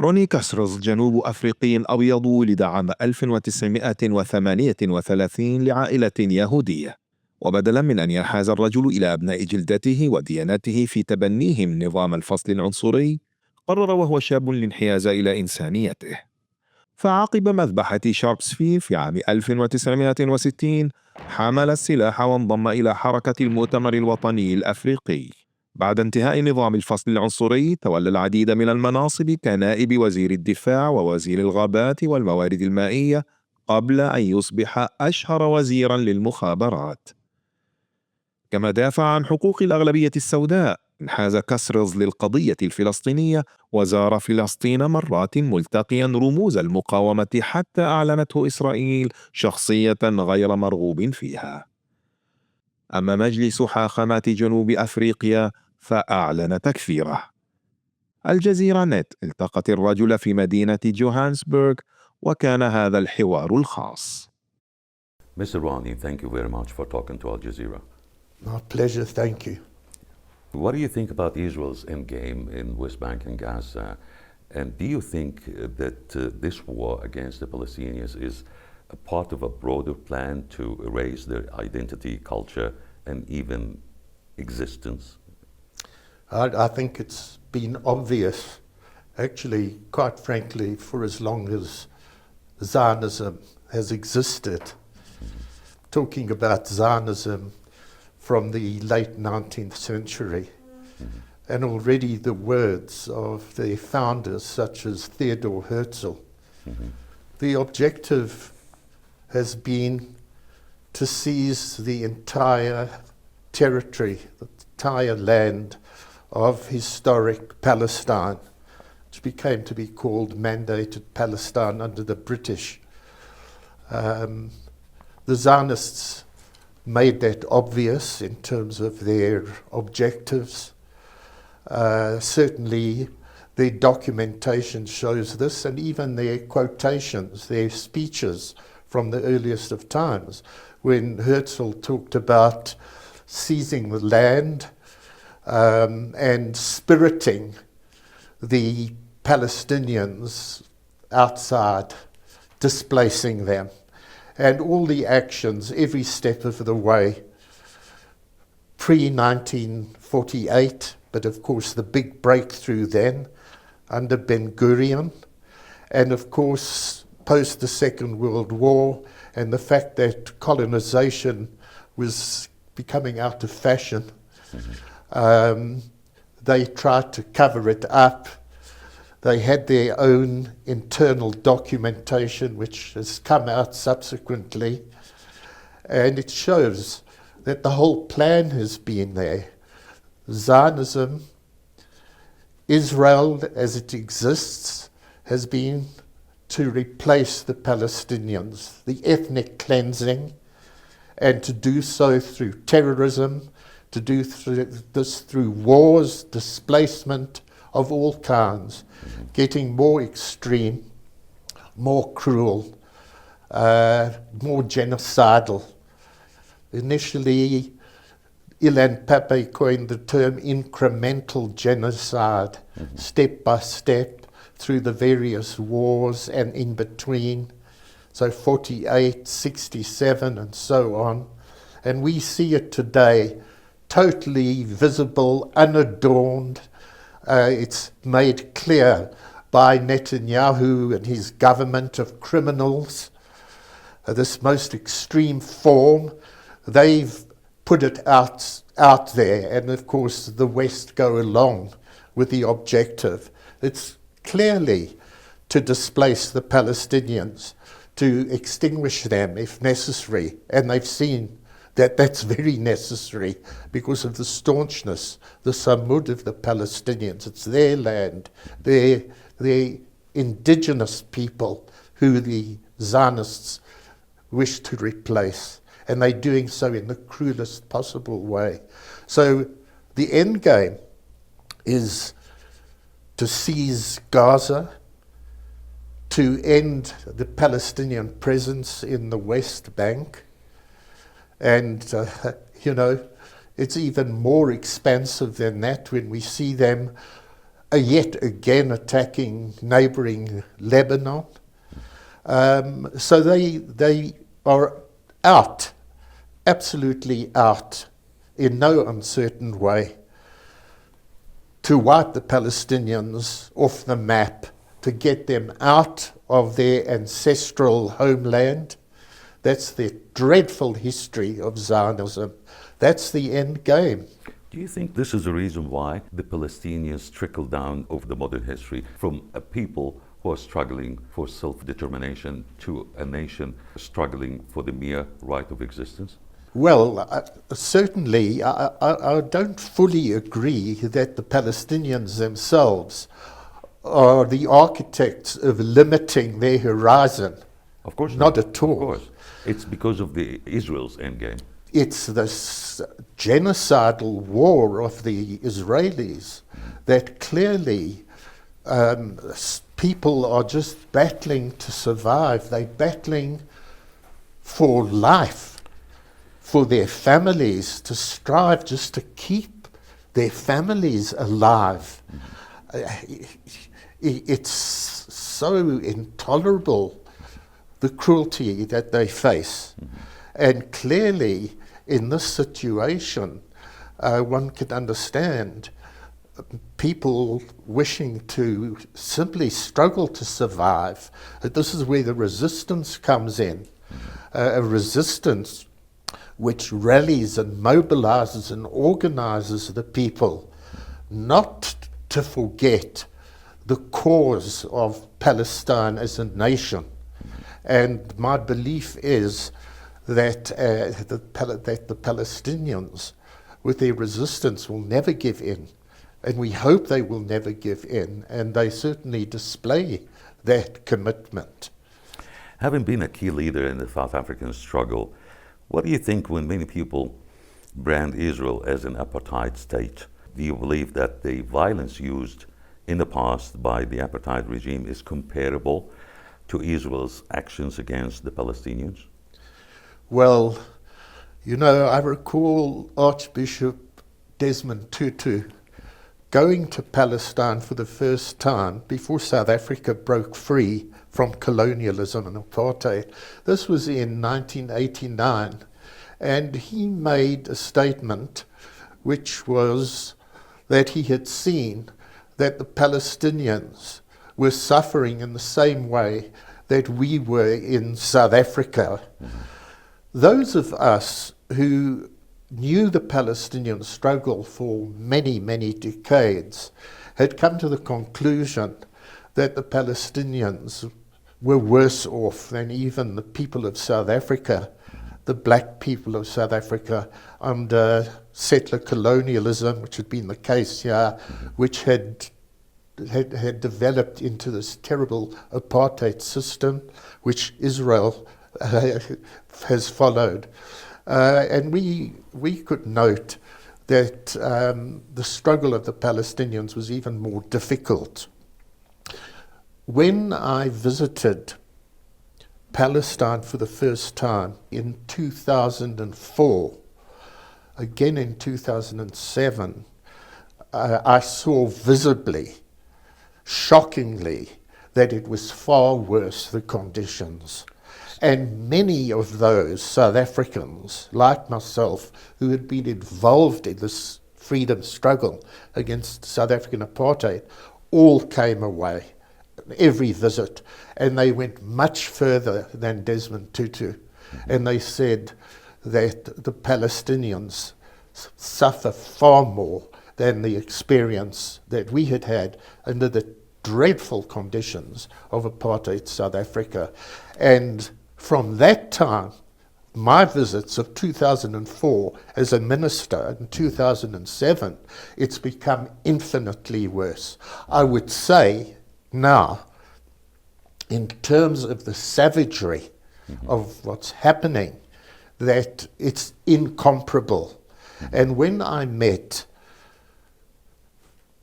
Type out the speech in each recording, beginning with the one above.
روني كاسريلز جنوب أفريقي أبيض ولد عام 1938 لعائلة يهودية، وبدلا من أن ينحاز الرجل إلى أبناء جلدته وديانته في تبنيهم نظام الفصل العنصري، قرر وهو شاب الانحياز إلى إنسانيته. فعقب مذبحة شاربسفيل في عام 1960 حمل السلاح وانضم إلى حركة المؤتمر الوطني الأفريقي. بعد انتهاء نظام الفصل العنصري تولى العديد من المناصب كنائب وزير الدفاع ووزير الغابات والموارد المائية، قبل أن يصبح أشهر وزيرا للمخابرات. كما دافع عن حقوق الأغلبية السوداء، انحاز كاسريلز للقضية الفلسطينية وزار فلسطين مرات ملتقيا رموز المقاومة، حتى أعلنته إسرائيل شخصية غير مرغوب فيها. أما مجلس حاخامات جنوب أفريقيا فأعلن تكفيره. الجزيرة نت التقت الرجل في مدينة جوهانسبرغ، وكان هذا الحوار الخاص. Mr. Ronnie, thank you very much for talking to Al Jazeera. My pleasure, thank you. What do you think about Israel's endgame in West Bank and Gaza? And do you think that this war against the Palestinians is a part of a broader plan to erase their identity, culture, and even existence? I think it's been obvious, actually, quite frankly, for as long as Zionism has existed. Talking about Zionism from the late 19th century, and already the words of the founders such as Theodor Herzl. The objective has been to seize the entire territory, the entire land of historic Palestine, which became to be called Mandated Palestine under the British. The Zionists made that obvious in terms of their objectives. Certainly their documentation shows this, and even their quotations, their speeches from the earliest of times, when Herzl talked about seizing the land and spiriting the Palestinians outside, displacing them. And all the actions, every step of the way, pre-1948, but of course the big breakthrough then under Ben-Gurion, and of course post the Second World War, and the fact that colonization was becoming out of fashion. They tried to cover it up. They had their own internal documentation, which has come out subsequently, and it shows that the whole plan has been there. Zionism, Israel as it exists, has been to replace the Palestinians, the ethnic cleansing, and to do so through terrorism, to do this through wars, displacement of all kinds, getting more extreme, more cruel, more genocidal. Initially, Ilan Pape coined the term incremental genocide, step by step, through the various wars and in between. So 48, 67, and so on. And we see it today, totally visible, unadorned. It's made clear by Netanyahu and his government of criminals. This most extreme form, they've put it out there, and of course the West go along with the objective. It's clearly to displace the Palestinians, to extinguish them if necessary, and they've seen that that's very necessary because of the staunchness, the samud of the Palestinians. It's their land, their indigenous people who the Zionists wish to replace, and they're doing so in the cruelest possible way. So the end game is to seize Gaza, to end the Palestinian presence in the West Bank, and you know, it's even more expansive than that when we see them are yet again attacking neighboring Lebanon. So they are out, absolutely out, in no uncertain way, to wipe the Palestinians off the map, to get them out of their ancestral homeland. That's the dreadful history of Zionism. That's the end game. Do you think this is the reason why the Palestinians trickle down over the modern history from a people who are struggling for self-determination to a nation struggling for the mere right of existence? Well, certainly, I don't fully agree that the Palestinians themselves are the architects of limiting their horizon. Of course not at all. Of course. It's because of the Israel's endgame. It's this genocidal war of the Israelis that clearly people are just battling to survive. They're battling for life, for their families, to strive just to keep their families alive. It's so intolerable, the cruelty that they face. And clearly, in this situation, one can understand people wishing to simply struggle to survive. This is where the resistance comes in, a resistance which rallies and mobilizes and organizes the people, not to forget the cause of Palestine as a nation. And my belief is that the Palestinians, with their resistance, will never give in. And we hope they will never give in. And they certainly display that commitment. Having been a key leader in the South African struggle, what do you think when many people brand Israel as an apartheid state? Do you believe that the violence used in the past by the apartheid regime is comparable to Israel's actions against the Palestinians? Well, you know, I recall Archbishop Desmond Tutu going to Palestine for the first time before South Africa broke free from colonialism and apartheid. This was in 1989, and he made a statement which was that he had seen that the Palestinians were suffering in the same way that we were in South Africa. Those of us who knew the Palestinian struggle for many, many decades had come to the conclusion that the Palestinians were worse off than even the people of South Africa, the black people of South Africa, under settler colonialism, which had been the case here, which had developed into this terrible apartheid system, which Israel has followed. And we could note that the struggle of the Palestinians was even more difficult. When I visited Palestine for the first time in 2004, again in 2007, I saw visibly, shockingly, that it was far worse, the conditions. And many of those South Africans, like myself, who had been involved in this freedom struggle against South African apartheid, all came away, every visit, and they went much further than Desmond Tutu. And they said that the Palestinians suffer far more than the experience that we had had under the dreadful conditions of apartheid South Africa. And from that time, my visits of 2004 as a minister in 2007, it's become infinitely worse. I would say now, in terms of the savagery of what's happening, that it's incomparable. And when I met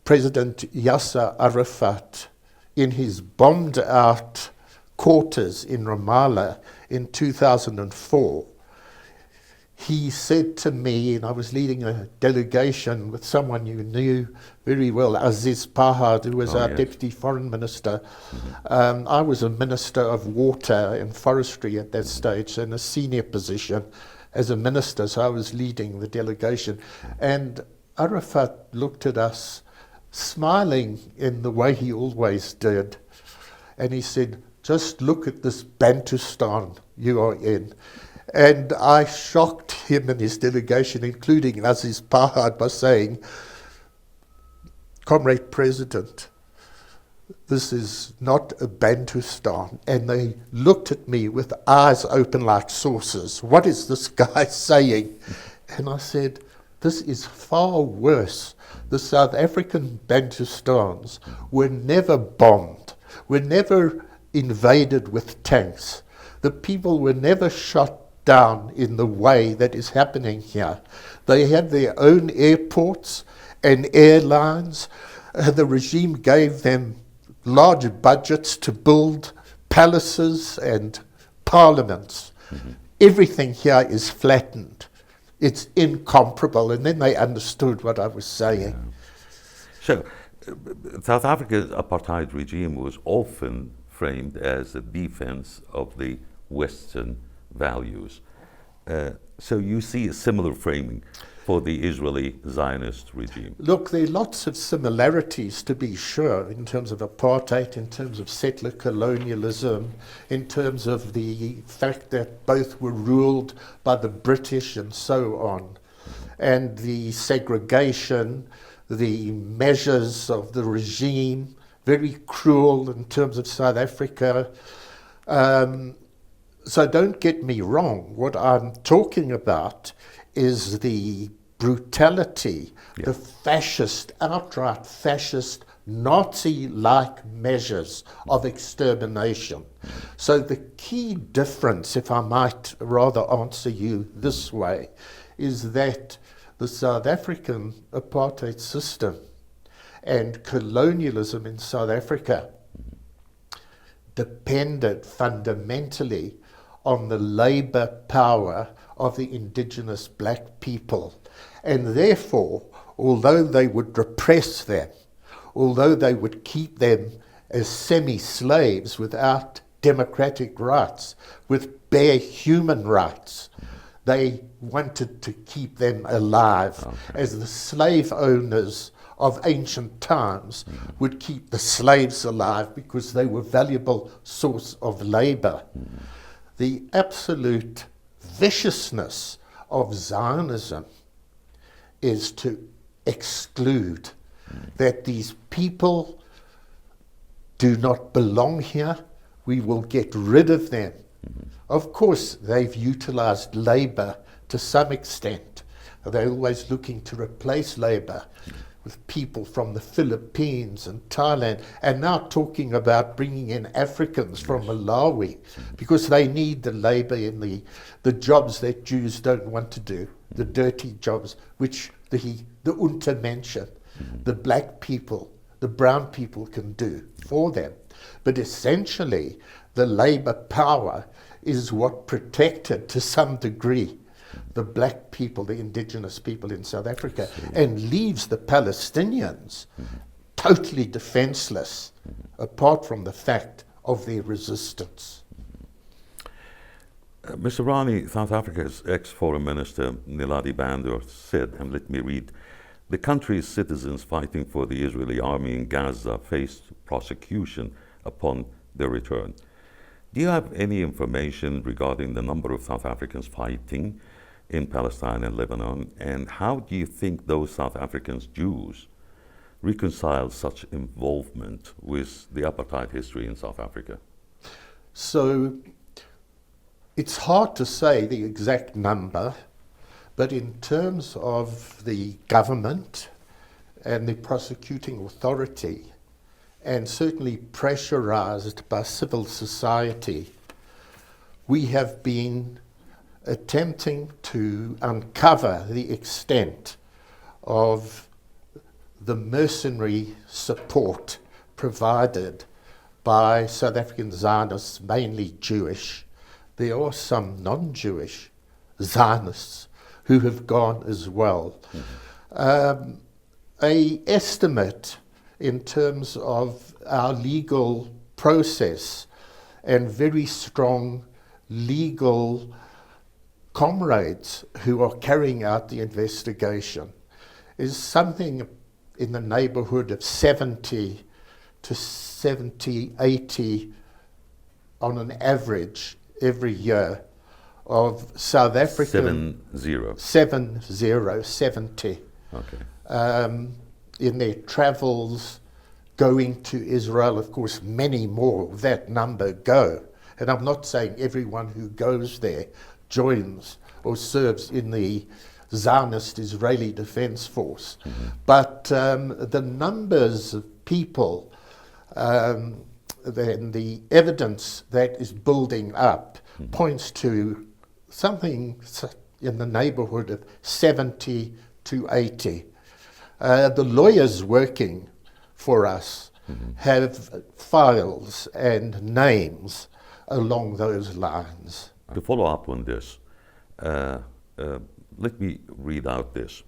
President Yasser Arafat in his bombed out quarters in Ramallah in 2004, he said to me, and I was leading a delegation with someone you knew very well, Aziz Pahad, who was our Deputy Foreign Minister. I was a Minister of Water and Forestry at that stage, in a senior position as a minister, so I was leading the delegation. And Arafat looked at us, smiling in the way he always did, and he said, "Just look at this Bantustan you are in." And I shocked him and his delegation, including Aziz Pahad, by saying, "Comrade President, this is not a Bantustan." And they looked at me with eyes open like saucers. "What is this guy saying?" And I said, "This is far worse. The South African Bantustans were never bombed, were never invaded with tanks. The people were never shot down in the way that is happening here. They have their own airports and airlines. The regime gave them large budgets to build palaces and parliaments. Everything here is flattened. It's incomparable." And then they understood what I was saying. So, South Africa's apartheid regime was often framed as a defense of the Western values. So you see a similar framing for the Israeli Zionist regime? Look, there are lots of similarities, to be sure, in terms of apartheid, in terms of settler colonialism, in terms of the fact that both were ruled by the British and so on, and the segregation, the measures of the regime, very cruel in terms of South Africa. So don't get me wrong. What I'm talking about is the brutality, the fascist, outright fascist, Nazi-like measures of extermination. So the key difference, if I might rather answer you this way, is that the South African apartheid system and colonialism in South Africa depended fundamentally on the labor power of the indigenous black people. And therefore, although they would repress them, although they would keep them as semi-slaves without democratic rights, with bare human rights, they wanted to keep them alive, as the slave owners of ancient times would keep the slaves alive because they were valuable source of labor. The absolute viciousness of Zionism is to exclude that these people do not belong here. We will get rid of them. Of course, they've utilized labor to some extent. They're always looking to replace labor with people from the Philippines and Thailand, and now talking about bringing in Africans from Malawi, because they need the labor in the jobs that Jews don't want to do, the dirty jobs, which the Untermenschen, the black people, the brown people can do for them. But essentially, the labor power is what protected, to some degree, the black people, the indigenous people in South Africa, and leaves the Palestinians totally defenseless, apart from the fact of their resistance. Mr. Ronnie, South Africa's ex-Foreign Minister Niladi Bandor said, and let me read, "The country's citizens fighting for the Israeli army in Gaza faced prosecution upon their return." Do you have any information regarding the number of South Africans fighting in Palestine and Lebanon, and how do you think those South Africans, Jews, reconcile such involvement with the apartheid history in South Africa? So it's hard to say the exact number, but in terms of the government and the prosecuting authority, and certainly pressurized by civil society, we have been attempting to uncover the extent of the mercenary support provided by South African Zionists, mainly Jewish. There are some non-Jewish Zionists who have gone as well. A estimate in terms of our legal process and very strong legal comrades who are carrying out the investigation is something in the neighborhood of 70 to 80 on an average every year of South African 70 Okay. In their travels going to Israel. Of course, many more of that number go. And I'm not saying everyone who goes there joins or serves in the Zionist Israeli Defense Force. But the numbers of people and the evidence that is building up points to something in the neighborhood of 70 to 80. The lawyers working for us have files and names along those lines. To follow up on this, let me read out this.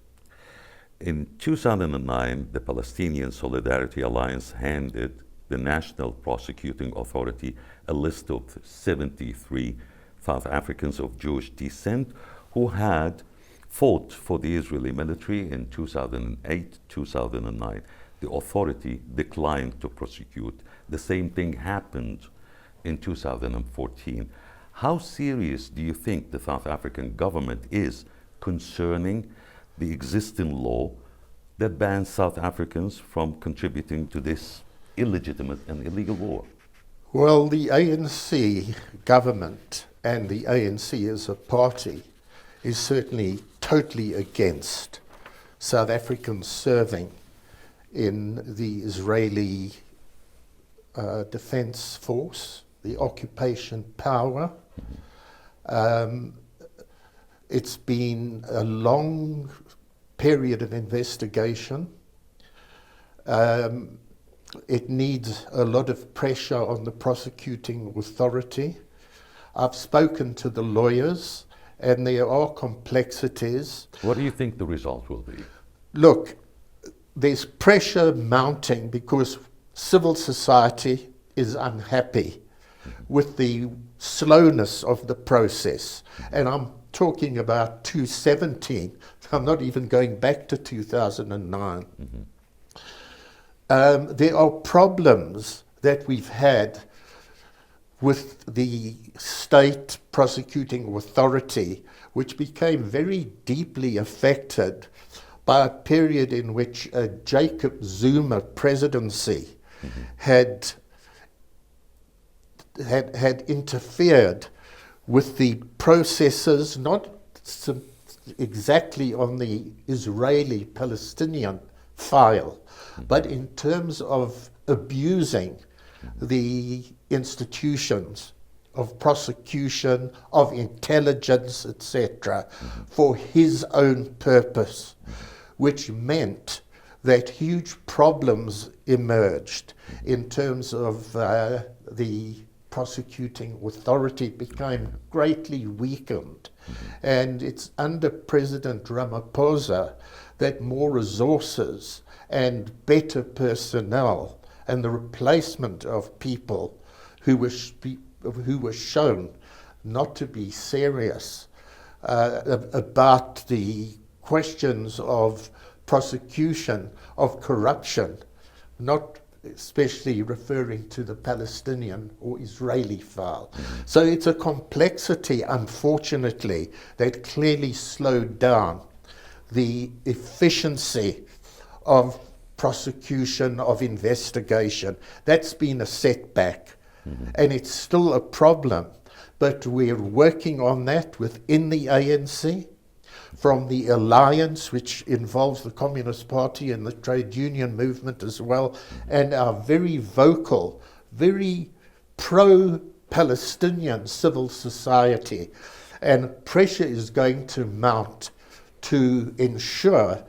In 2009, the Palestinian Solidarity Alliance handed the National Prosecuting Authority a list of 73 South Africans of Jewish descent who had fought for the Israeli military in 2008-2009. The authority declined to prosecute. The same thing happened in 2014. How serious do you think the South African government is concerning the existing law that bans South Africans from contributing to this illegitimate and illegal war? Well, the ANC government and the ANC as a party is certainly totally against South Africans serving in the Israeli Defense Force, the occupation power. It's been a long period of investigation. It needs a lot of pressure on the prosecuting authority. I've spoken to the lawyers, and there are complexities. What do you think the result will be? Look, there's pressure mounting because civil society is unhappy with the slowness of the process. And I'm talking about 2017. I'm not even going back to 2009. There are problems that we've had with the state prosecuting authority, which became very deeply affected by a period in which a Jacob Zuma presidency had interfered with the processes, not exactly on the Israeli-Palestinian file, but in terms of abusing the institutions of prosecution, of intelligence, etc., for his own purpose, which meant that huge problems emerged in terms of the prosecuting authority became greatly weakened. And it's under President Ramaphosa that more resources and better personnel and the replacement of people who were shown not to be serious about the questions of prosecution of corruption, not especially referring to the Palestinian or Israeli file. So it's a complexity, unfortunately, that clearly slowed down the efficiency of prosecution, of investigation. That's been a setback, and it's still a problem, but we're working on that within the ANC, from the alliance, which involves the Communist Party and the trade union movement as well, and our very vocal, very pro-Palestinian civil society. And pressure is going to mount to ensure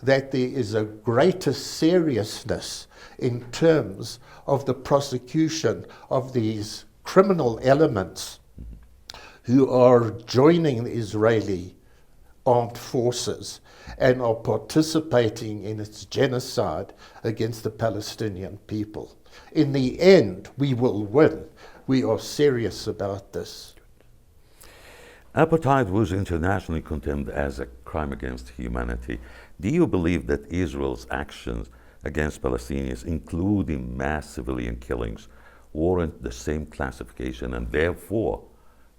that there is a greater seriousness in terms of the prosecution of these criminal elements who are joining the Israeli armed forces and are participating in its genocide against the Palestinian people. In the end, we will win. We are serious about this. Apartheid was internationally condemned as a crime against humanity. Do you believe that Israel's actions against Palestinians, including mass civilian killings, warrant the same classification and therefore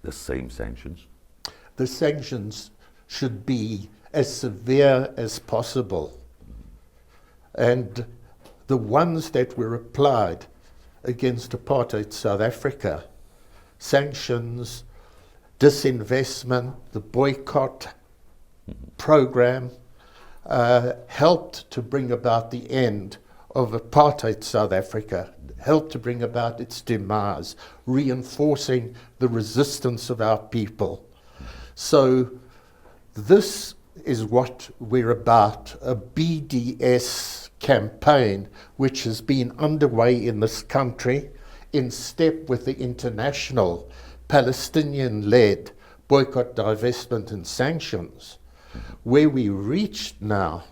the same sanctions? The sanctions should be as severe as possible. And the ones that were applied against apartheid South Africa, sanctions, disinvestment, the boycott program, helped to bring about the end of apartheid South Africa, helped to bring about its demise, reinforcing the resistance of our people. So this is what we're about, a BDS campaign which has been underway in this country in step with the international Palestinian-led boycott, divestment and sanctions. Where we reached now,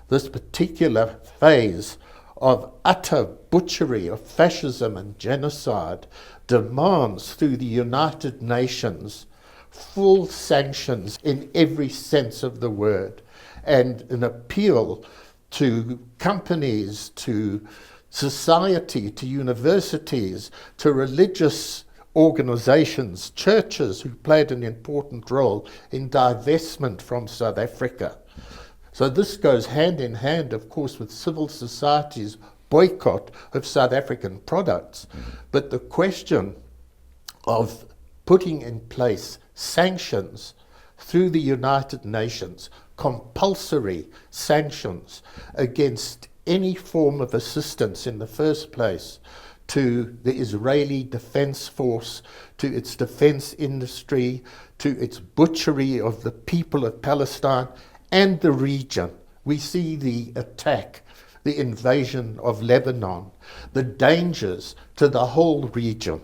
this particular phase of utter butchery of fascism and genocide demands through the United Nations full sanctions in every sense of the word, and an appeal to companies, to society, to universities, to religious organizations, churches who played an important role in divestment from South Africa. So this goes hand in hand, of course, with civil society's boycott of South African products. But the question of putting in place sanctions through the United Nations, compulsory sanctions against any form of assistance in the first place to the Israeli Defense Force, to its defense industry, to its butchery of the people of Palestine and the region. We see the attack, the invasion of Lebanon, the dangers to the whole region,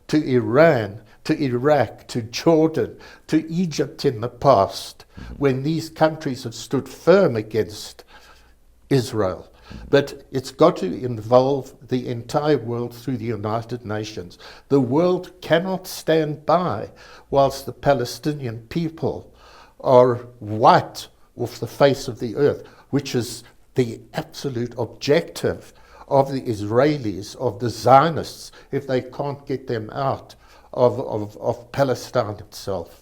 to Iran, to Iraq, to Jordan, to Egypt in the past, when these countries have stood firm against Israel. But it's got to involve the entire world through the United Nations. The world cannot stand by whilst the Palestinian people are wiped off the face of the earth, which is the absolute objective of the Israelis, of the Zionists, if they can't get them out of Palestine itself.